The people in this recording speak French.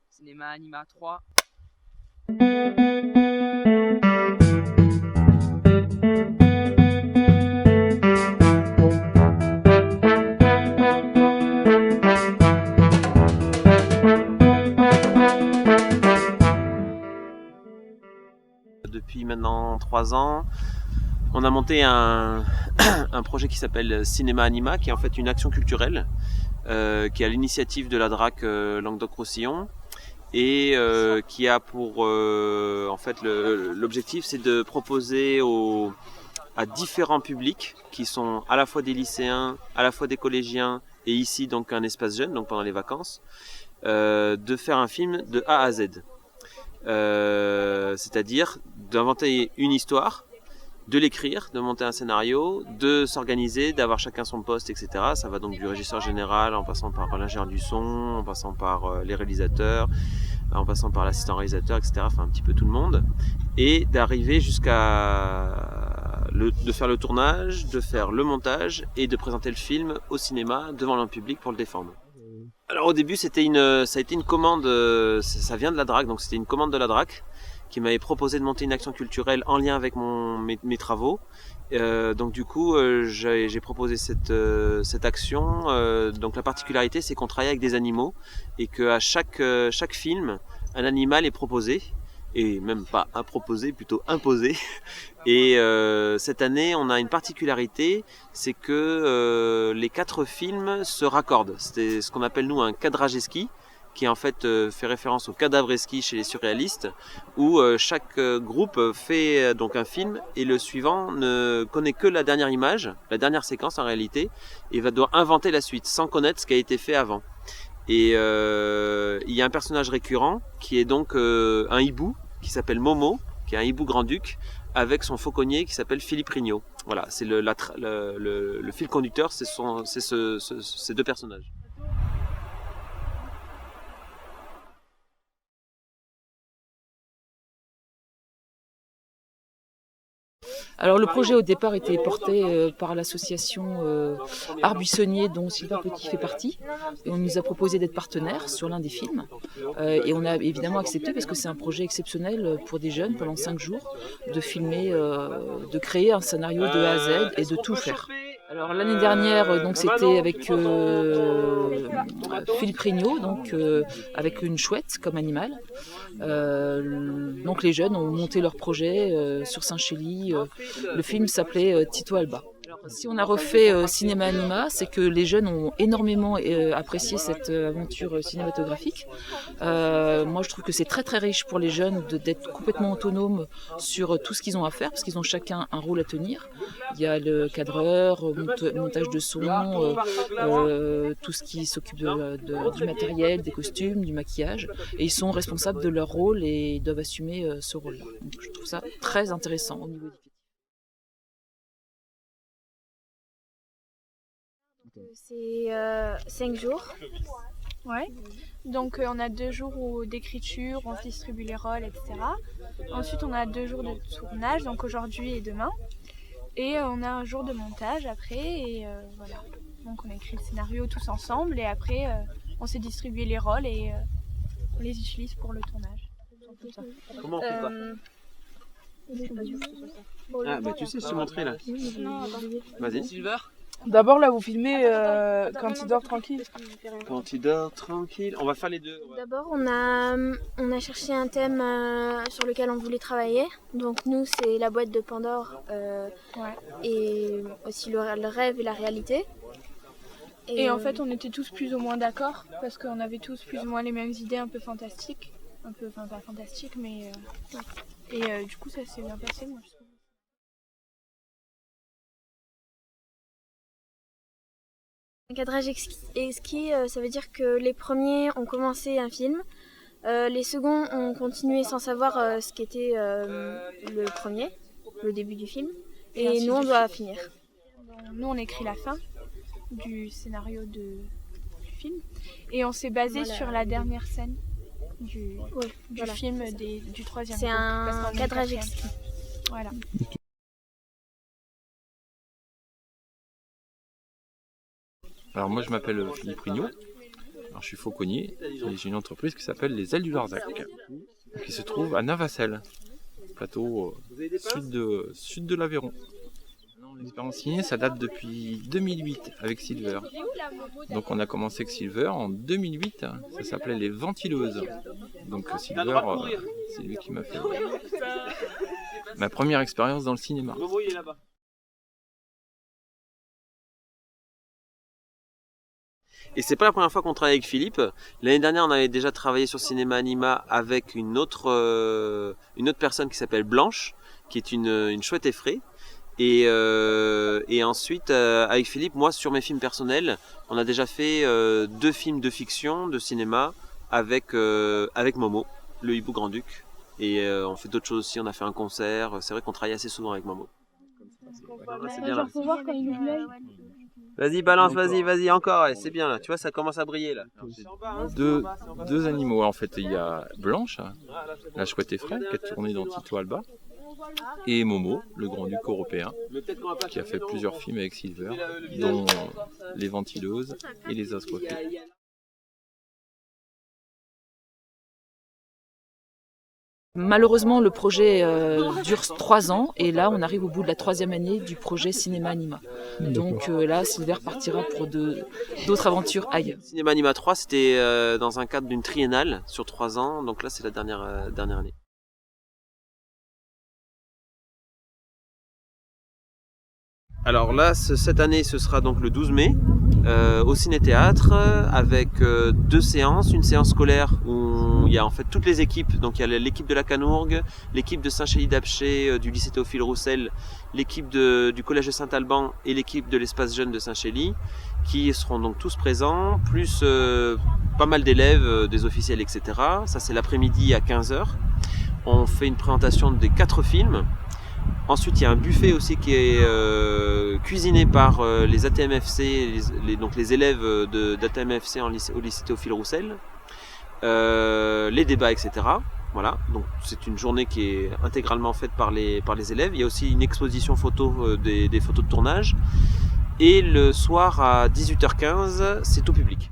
Cinéma Anima 3. Depuis maintenant 3 ans, on a monté un projet qui s'appelle Cinéma Anima, qui est en fait une action culturelle qui est à l'initiative de la DRAC Languedoc-Roussillon et qui a pour en fait l'objectif, c'est de proposer à différents publics qui sont à la fois des lycéens, à la fois des collégiens et ici donc un espace jeune, donc pendant les vacances, de faire un film de A à Z. C'est-à-dire d'inventer une histoire, de l'écrire, de monter un scénario, de s'organiser, d'avoir chacun son poste, etc. Ça va donc du régisseur général, en passant par l'ingénieur du son, en passant par les réalisateurs, en passant par l'assistant réalisateur, etc. Enfin un petit peu tout le monde. Et d'arriver de faire le tournage, de faire le montage et de présenter le film au cinéma devant le public pour le défendre. Alors au début ça a été une commande, ça vient de la DRAC, donc c'était une commande de la DRAC qui m'avait proposé de monter une action culturelle en lien avec mes travaux. Donc du coup j'ai proposé cette action. Donc la particularité c'est qu'on travaille avec des animaux et qu'à chaque film un animal est proposé. Et même pas à proposer, plutôt imposé. Et cette année, on a une particularité, c'est que les 4 films se raccordent. C'était ce qu'on appelle nous un cadrageski, qui en fait fait référence au cadavreski chez les surréalistes, où chaque groupe fait donc un film et le suivant ne connaît que la dernière image, la dernière séquence en réalité, et va devoir inventer la suite sans connaître ce qui a été fait avant. Et il y a un personnage récurrent qui est donc un hibou qui s'appelle Momo, qui est un hibou grand-duc, avec son fauconnier qui s'appelle Philippe Rignot. Voilà, c'est le fil conducteur, c'est ces 2 personnages. Alors le projet au départ était porté par l'association Art Buissonnier dont Sylvain Petit fait partie. Et on nous a proposé d'être partenaires sur l'un des films. Et on a évidemment accepté parce que c'est un projet exceptionnel pour des jeunes pendant 5 jours de filmer, de créer un scénario de A à Z et de tout faire. Alors l'année dernière, donc c'était avec Philippe Rignot, donc avec une chouette comme animal. Donc les jeunes ont monté leur projet sur Saint-Chély. Le film s'appelait Tito Alba. Alors, si on a refait Cinéma Anima, c'est que les jeunes ont énormément apprécié cette aventure cinématographique. Moi, je trouve que c'est très très riche pour les jeunes d'être complètement autonomes sur tout ce qu'ils ont à faire, parce qu'ils ont chacun un rôle à tenir. Il y a le cadreur, montage de son, tout ce qui s'occupe du matériel, des costumes, du maquillage, et ils sont responsables de leur rôle et doivent assumer ce rôle-là. Donc, je trouve ça très intéressant au niveau du C'est 5 jours. Ouais. Donc on a 2 jours d'écriture, on se distribue les rôles, etc. Ensuite on a 2 jours de tournage, donc aujourd'hui et demain. Et on a un jour de montage après, et voilà. Donc on a écrit le scénario tous ensemble, et après on s'est distribué les rôles et on les utilise pour le tournage. Comment on fait ça Ah bah tu sais, je te montrer là. Vas-y. Silver. D'abord là vous filmez quand il dort tranquille. Quand il dort tranquille, on va faire les 2. D'abord, on a cherché un thème sur lequel on voulait travailler. Donc nous, c'est la boîte de Pandore et aussi le rêve et la réalité. Et en fait, on était tous plus ou moins d'accord parce qu'on avait tous plus ou moins les mêmes idées un peu fantastiques. Enfin pas fantastiques, mais... Et du coup, ça s'est bien passé, moi je trouve. Un cadrage exquis, ça veut dire que les premiers ont commencé un film, les seconds ont continué sans savoir ce qu'était le premier, le début du film, et nous on doit finir. Nous on écrit la fin du scénario du film, et on s'est basé sur la dernière scène du film du 3e groupe. C'est un cadrage exquis. Voilà. Alors moi je m'appelle Philippe Rignot, alors je suis fauconnier et j'ai une entreprise qui s'appelle les Ailes du Larzac, qui se trouve à Navacelles, plateau sud de l'Aveyron. L'expérience ciné, ça date depuis 2008 avec Silver. Donc on a commencé avec Silver en 2008, ça s'appelait les Ventileuses. Donc Silver, c'est lui qui m'a fait ma première expérience dans le cinéma. Et c'est pas la première fois qu'on travaille avec Philippe. L'année dernière, on avait déjà travaillé sur Cinéma Anima avec une autre personne qui s'appelle Blanche, qui est une chouette effraie. Et ensuite, avec Philippe, moi, sur mes films personnels, on a déjà fait 2 films de fiction, de cinéma, avec Momo, le hibou Grand-Duc. Et on fait d'autres choses aussi, on a fait un concert. C'est vrai qu'on travaille assez souvent avec Momo. C'est bien là. Vas-y, balance, vas-y, encore, allez, c'est bien là. Tu vois, ça commence à briller là. Deux animaux, en fait, il y a Blanche, la chouette effraie, qui a tourné dans Tito Alba, et Momo, le grand-duc européen, qui a fait plusieurs films avec Silver, dont Les Ventileuses et Les Ascoiffés. Malheureusement, le projet dure 3 ans et là, on arrive au bout de la 3e année du projet Cinéma Anima. Donc là, Silver partira pour d'autres aventures ailleurs. Cinéma Anima 3, c'était dans un cadre d'une triennale sur 3 ans, donc là, c'est la dernière année. Alors là, cette année, ce sera donc le 12 mai au Ciné-Théâtre avec 2 séances. Une séance scolaire où il y a en fait toutes les équipes. Donc il y a l'équipe de la Canourgue, l'équipe de Saint-Chély-d'Apcher du lycée Théophile Roussel, l'équipe du collège de Saint-Alban et l'équipe de l'espace jeune de Saint-Chély qui seront donc tous présents, plus pas mal d'élèves, des officiels, etc. Ça c'est l'après-midi à 15h. On fait une présentation des 4 films. Ensuite, il y a un buffet aussi qui est cuisiné par les ATMFC, donc les élèves d'ATMFC au lycée Théophile Roussel, les débats, etc. Voilà, donc c'est une journée qui est intégralement faite par les élèves. Il y a aussi une exposition photo, des photos de tournage. Et le soir à 18h15, c'est tout public.